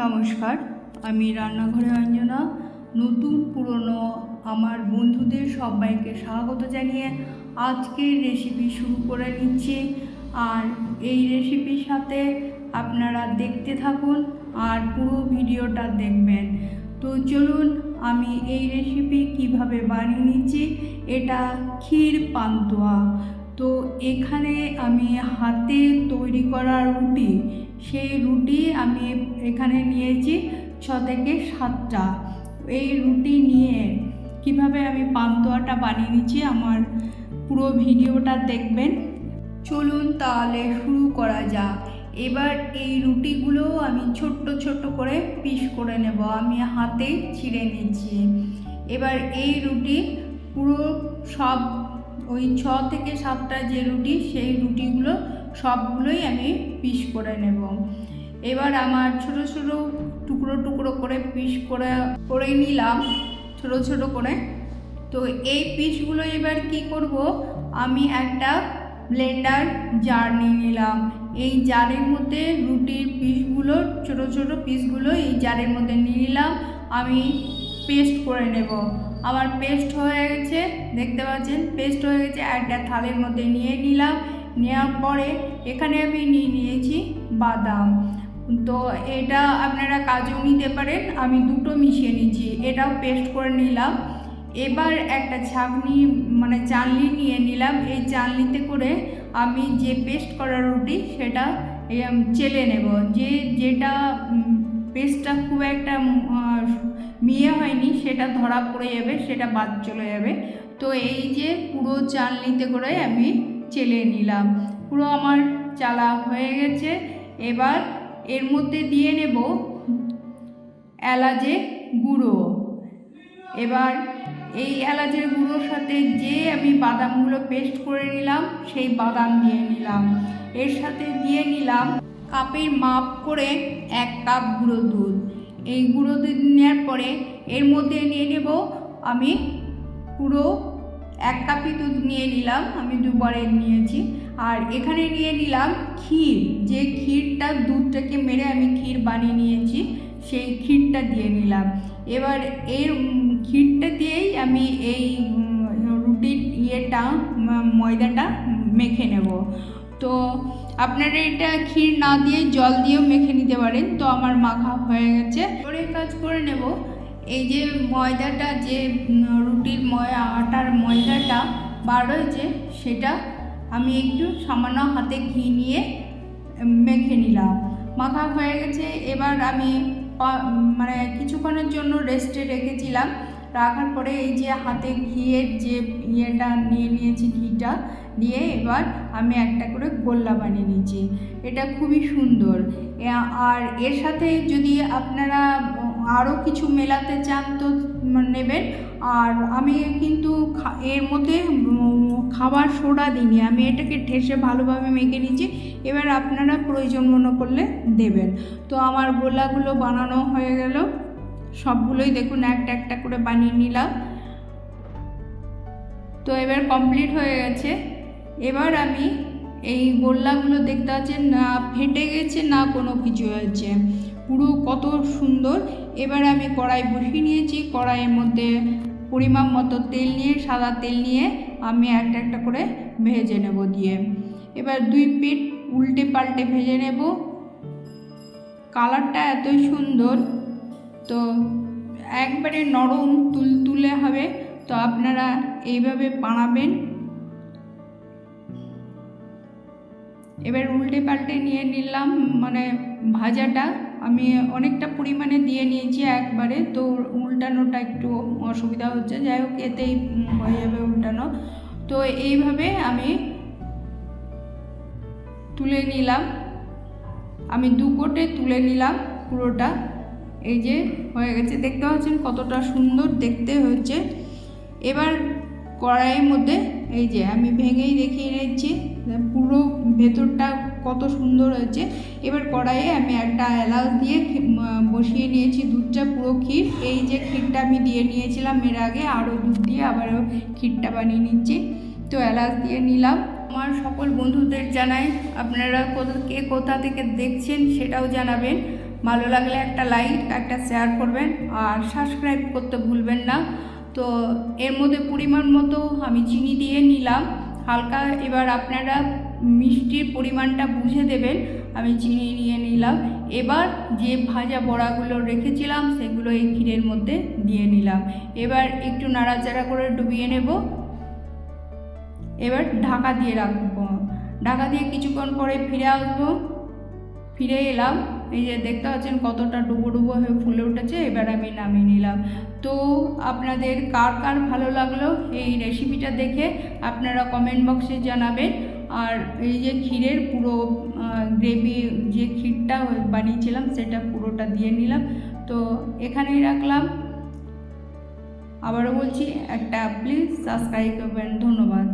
নমস্কার, আমি রান্নাঘরে অঞ্জনা। নতুন পুরনো আমার বন্ধুদের সবাইকে স্বাগত জানিয়ে আজকের রেসিপি শুরু করে নিচ্ছি। আর এই রেসিপির সাথে আপনারা দেখতে থাকুন আর পুরো ভিডিওটা দেখবেন। তো চলুন আমি এই রেসিপি কিভাবে বানিয়ে নিচ্ছি। এটা ক্ষীর পান্তুয়া। তো এখানে আমি হাতে তৈরি করা রুটি, সেই রুটি আমি এখানে নিয়েছি 6 থেকে 7টা। এই রুটি নিয়ে কিভাবে আমি পান্তুয়াটা বানিয়ে নিচ্ছি আমার পুরো ভিডিওটা দেখবেন। চলুন তাহলে শুরু করা যাক। এবার এই রুটিগুলো আমি ছোট্ট ছোট্ট করে পিস করে নেব। আমি হাতে ছিঁড়ে নিচ্ছি। এবার এই রুটি পুরো সব ওই 6 থেকে 7টা যে রুটি, সেই রুটিগুলো সবগুলোই আমি পিস করে নেব। এবার আমার ছোট ছোট টুকরো টুকরো করে পিস করে নিলাম ছোট ছোট করে। তো এই পিসগুলো এবার কি করব, আমি একটা ব্লেন্ডার জার নিয়ে নিলাম। এই জারের মধ্যে রুটির পিসগুলো, ছোট ছোট পিসগুলো এই জারের মধ্যে নিয়ে নিলাম। আমি পেস্ট করে নেব। আমার পেস্ট হয়ে গেছে, দেখতে পাচ্ছেন পেস্ট হয়ে গেছে। একটা থালের মধ্যে নিয়ে নিলাম। নেওয়ার পরে এখানে আমি নিয়েছি বাদাম। তো এটা আপনারা কাজু নিতে পারেন, আমি দুটো মিশিয়ে নিচ্ছি। এটাও পেস্ট করে নিলাম। এবার একটা ছাঁকনি চালনি নিয়ে নিলাম। এই চালনিতে করে আমি যে পেস্ট করা রুটি সেটা চেলে নেব। যেটা পেস্টটা খুব একটা মিয়ে হয়নি সেটা ধরা পড়ে যাবে, সেটা বাদ চলে যাবে। তো এই যে পুরো চালনিতে করে আমি চেলে নিলাম। পুরো আমার চালা হয়ে গেছে। এবার এর মধ্যে দিয়ে নেব এলাচের গুঁড়ো। এবার এই এলাচের গুঁড়োর সাথে যে আমি বাদামগুলো পেস্ট করে নিলাম সেই বাদাম দিয়ে নিলাম। এর সাথে দিয়ে নিলাম কাপের মাপ করে 1 কাপ গুঁড়ো দুধ। এই গুঁড়ো দুধ নেওয়ার পরে এর মধ্যে নিয়ে নেব আমি পুরো 1 কাপই দুধ নিয়ে নিলাম, আমি দুবারে নিয়েছি। আর এখানে নিয়ে নিলাম ক্ষীর, যে ক্ষীরটা দুধটাকে মেরে আমি ক্ষীর বানিয়ে নিয়েছি, সেই ক্ষীরটা দিয়ে নিলাম। এবার এর ক্ষীরটা দিয়েই আমি এই রুটির ময়দাটা মেখে নেব। তো আপনারা এটা ক্ষীর না দিয়ে জল দিয়েও মেখে নিতে পারেন। তো আমার মাখা হয়ে গেছে। পরের কাজ করে নেব। এই যে ময়দাটা, যে রুটির আটার ময়দাটা বার হয়েছে, সেটা আমি একটু সামান্য হাতে ঘি নিয়ে মেখে নিলাম। মাখা হয়ে গেছে। এবার আমি কিছুক্ষণের জন্য রেস্টে রেখেছিলাম। রাখার পরে এই যে হাতে ঘিয়ের যে নিয়ে নিয়েছি, ঘিটা দিয়ে এবার আমি একটা করে গোল্লা বানিয়ে নিয়েছি। এটা খুবই সুন্দর। আর এর সাথে যদি আপনারা আরও কিছু মেলাতে চান তো নেবেন। আর আমি কিন্তু এর মধ্যে খাবার সোডা দিইনি, আমি এটাকে ঠেসে ভালোভাবে মেখে নিয়েছি। এবার আপনারা প্রয়োজন মনে করলে দেবেন। তো আমার গোলাগুলো বানানো হয়ে গেল। সবগুলোই দেখুন একটা একটা করে বানিয়ে নিলাম। তো এবার কমপ্লিট হয়ে গেছে। এবার আমি এই গোল্লাগুলো দেখতে পাচ্ছেন না ফেটে গেছে না কোনো কিছু হয়েছে, পুরো কত সুন্দর। এবার আমি কড়াই বসিয়ে নিয়েছি। কড়াইয়ের মধ্যে পরিমাণ মতো তেল নিয়ে, সাদা তেল নিয়ে আমি একটা একটা করে ভেজে নেব দিয়ে। এবার 2 পিঠ উল্টে পাল্টে ভেজে নেব। কালারটা এতই সুন্দর, তো একবারে নরম তুলতুলে হবে। তো আপনারা এইভাবে বানাবেন। এবার উল্টে পাল্টে নিয়ে নিলাম, ভাজাটা আমি অনেকটা পরিমাণে দিয়ে নিয়েছি একবারে। তো উল্টানোটা একটু অসুবিধা হচ্ছে, যাই হোক এতেই হয়ে যাবে উল্টানো। তো এইভাবে আমি তুলে নিলাম। আমি 2 কোটে তুলে নিলাম পুরোটা। এই যে হয়ে গেছে, দেখতে পাচ্ছেন কতটা সুন্দর দেখতে হয়েছে। এবার কড়াইয়ের মধ্যে এই যে আমি ভেঙেই দেখিয়ে নিচ্ছি পুরো ভেতরটা কত সুন্দর হয়েছে। এবার কড়াইয়ে আমি একটা এলাচ দিয়ে বসিয়ে নিয়েছি দুধটা, পুরো ক্ষীর। এই যে ক্ষীরটা আমি দিয়ে নিয়েছিলাম এর আগে, আরও দুধ দিয়ে আবারও ক্ষীরটা বানিয়ে নিচ্ছি। তো এলাচ দিয়ে নিলাম। আমার সকল বন্ধুদের জানাই, আপনারা কোথা থেকে দেখছেন সেটাও জানাবেন। ভালো লাগলে একটা লাইক, একটা শেয়ার করবেন আর সাবস্ক্রাইব করতে ভুলবেন না। তো এর মধ্যে পরিমাণ মতো আমি চিনি দিয়ে নিলাম হালকা। এবার আপনারা মিষ্টির পরিমাণটা বুঝে দেবেন। আমি চিনি নিয়ে নিলাম। এবার যে ভাজা বড়াগুলো রেখেছিলাম সেগুলো এই ক্ষীরের মধ্যে দিয়ে নিলাম। এবার একটু নাড়াচাড়া করে ডুবিয়ে নেব। এবার ঢাকা দিয়ে রাখবো। ঢাকা দিয়ে কিছুক্ষণ পরে ফিরে আসবো। ফিরে এলাম, এই যে দেখতে পাচ্ছেন কতটা ডুবো ডুবো হয়ে ফুলে উঠেছে। এবার আমি নামিয়ে নিলাম। তো আপনাদের কার কার ভালো লাগলো এই রেসিপিটা দেখে আপনারা কমেন্ট বক্সে জানাবেন। আর এই যে ক্ষীরের পুরো গ্রেভি, যে ক্ষীরটা বানিয়েছিলাম সেটা পুরোটা দিয়ে নিলাম। তো এখানেই রাখলাম। আবারও বলছি, একটা প্লিজ সাবস্ক্রাইব করবেন। ধন্যবাদ।